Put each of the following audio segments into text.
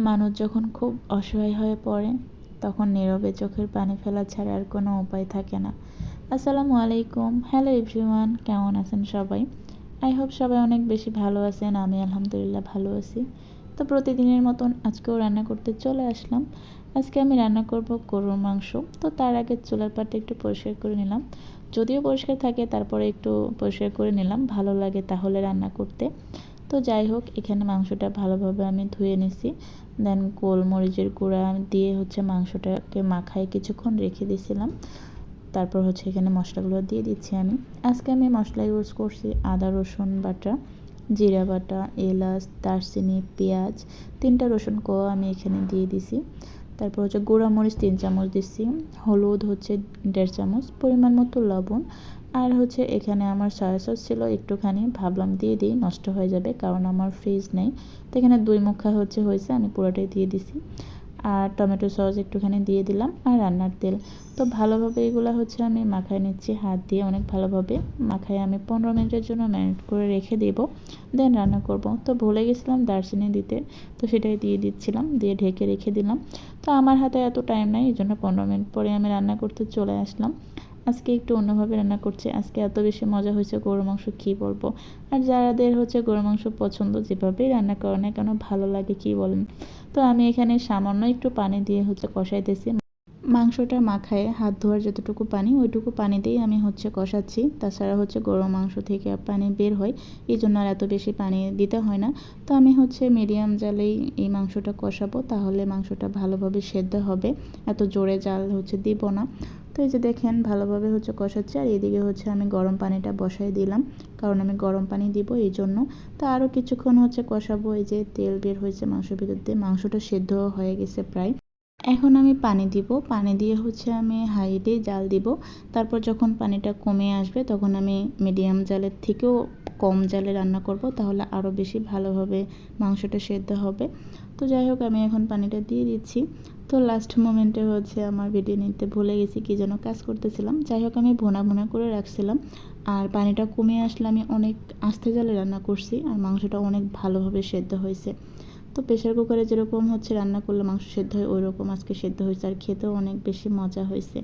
মানুষ যখন খুব অসহায় হয়ে পড়ে তখন নীরবে চোখের পানি ফেলা ছাড়া আর কোনো উপায় থাকে না। আসসালামু আলাইকুম, হ্যালো এভরিওয়ান, কেমন আছেন সবাই? আই হোপ সবাই অনেক বেশি ভালো আছেন। আমি আলহামদুলিল্লাহ ভালো আছি। তো প্রতিদিনের মতন আজকেও রান্না করতে চলে আসলাম। আজকে আমি রান্না করব গরুর মাংস। তো তার আগে চুলার পাটটা একটু পরিষ্কার করে নিলাম। যদিও পরিষ্কার থাকে তারপরে একটু পরিষ্কার করে নিলাম, ভালো লাগে তাহলে রান্না করতে। তো যাই হোক, এখানে মাংসটা ভালোভাবে আমি ধুয়ে নিছি। দেন গোলমরিচের গুঁড়া দিয়ে মাংসটাকে মাখায় কিছুক্ষণ রেখে দিয়েছিলাম। তারপর এখানে মশলাগুলো দিয়ে দিচ্ছি আমি। আজকে আমি মশলা ইউজ করছি আদা রসুন বাটা, জিরা বাটা, এলাচ, দারচিনি, পেঁয়াজ, 3টা রসুন কোয়া আমি এখানে দিয়ে দিছি। তারপর গুঁড়া মরিচ 3 চামচ দিচ্ছি, হলুদ 1.5 চামচ, পরিমাণ মতো লবণ। আর এখানে আমার সয়া সস ছিল একটুখানি, ভাবলাম দিয়ে দিই, নষ্ট হয়ে যাবে কারণ আমার ফ্রিজ নেই। তো এখানে 2 মুখা হয়েছে, আমি পুরোটাই দিয়ে দিছি। আর টমেটো সস একটুখানি দিয়ে দিলাম, আর রান্নার তেল। তো ভালোভাবে এগুলো আমি মাখায় নিচ্ছি হাত দিয়ে, অনেক ভালোভাবে মাখায় আমি 15 মিনিটের জন্য ম্যারিনেট করে রেখে দেব। দেন রান্না করব। তো ভুলে গেছিলাম দারচিনি দিতে, তো সেটাই দিয়ে দিচ্ছিলাম, দিয়ে ঢেকে রেখে দিলাম। তো আমার হাতে এত টাইম নাই, এই জন্য 15 মিনিট পরে আমি রান্না করতে চলে আসলাম। আজকে একটু অন্যভাবে রান্না করছি। আজকে এত বেশি মজা হয়েছে গরুর মাংস কী বলবো। আর যাদের গরুর মাংস পছন্দ, যেভাবেই রান্না করে না কেন ভালো লাগে কি বলেন। তো আমি এখানে সামান্য একটু পানি দিয়ে কষাইতেছি। মাংসটা মাখায় হাত ধোয়ার যতটুকু পানি, ওইটুকু পানি দিয়েই আমি কষাচ্ছি। তাছাড়া গরুর মাংস থেকে পানি বের হয়, এই জন্য আর এত বেশি পানি দিতে হয় না। তো আমি মিডিয়াম জালেই এই মাংসটা কষাবো, তাহলে মাংসটা ভালোভাবে সেদ্ধ হবে। এত জোরে জাল দিব না। তো এই যে দেখেন ভালোভাবে কষাচ্ছি। আর এদিকে আমি গরম পানিটা বসাই দিলাম, কারণ আমি গরম পানি দিব এই জন্য। তো আরও কিছুক্ষণ কষাবো। এই যে তেল বের হয়েছে মাংসের ভিতর দিয়ে, মাংসটা সেদ্ধ হয়ে গেছে প্রায়। এখন আমি পানি দিব, পানি দিয়ে আমি হাইটে জাল দিব। তারপর যখন পানিটা কমে আসবে তখন আমি মিডিয়াম জালের থেকেও কম জালে রান্না করব, তাহলে আরও বেশি ভালোভাবে মাংসটা সেদ্ধ হবে। তো যাই হোক, আমি এখন পানিটা দিয়ে দিচ্ছি। তো লাস্ট মোমেন্টে আমার ভিডিও নিতে ভুলে গেছি, কী যেন কাজ করতেছিলাম। যাই হোক, আমি ভুনা ভুনা করে রাখছিলাম। আর পানিটা কমে আসলে আমি অনেক আস্তে জালে রান্না করছি, আর মাংসটা অনেক ভালোভাবে সেদ্ধ হয়েছে। তো প্রেশার কুকারে যেরকম রান্না করলে মাংস সেদ্ধ হয়, ওই রকম আজকে সেদ্ধ হয়েছে, আর খেতেও অনেক বেশি মজা হয়েছে।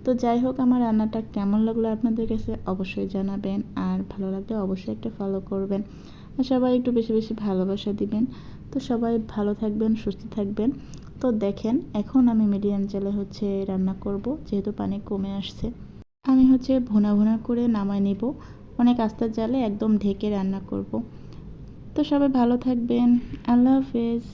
তো যাই হোক, আমার রান্নাটা কেমন লাগলো আপনাদের কাছে অবশ্যই জানাবেন, আর ভালো লাগলে অবশ্যই একটা ফলো করবেন, আর সবাই একটু বেশি বেশি ভালোবাসা দিবেন। তো সবাই ভালো থাকবেন, সুস্থ থাকবেন। তো দেখেন, এখন আমি মিডিয়াম জালে রান্না করব, যেহেতু পানি কমে আসছে। আমি ভুনা ভুনা করে নামাই নেব, অনেক আস্তে জালে একদম ঢেকে রান্না করব। তো সবাই ভালো থাকবেন। আল্লাহ হাফেজ।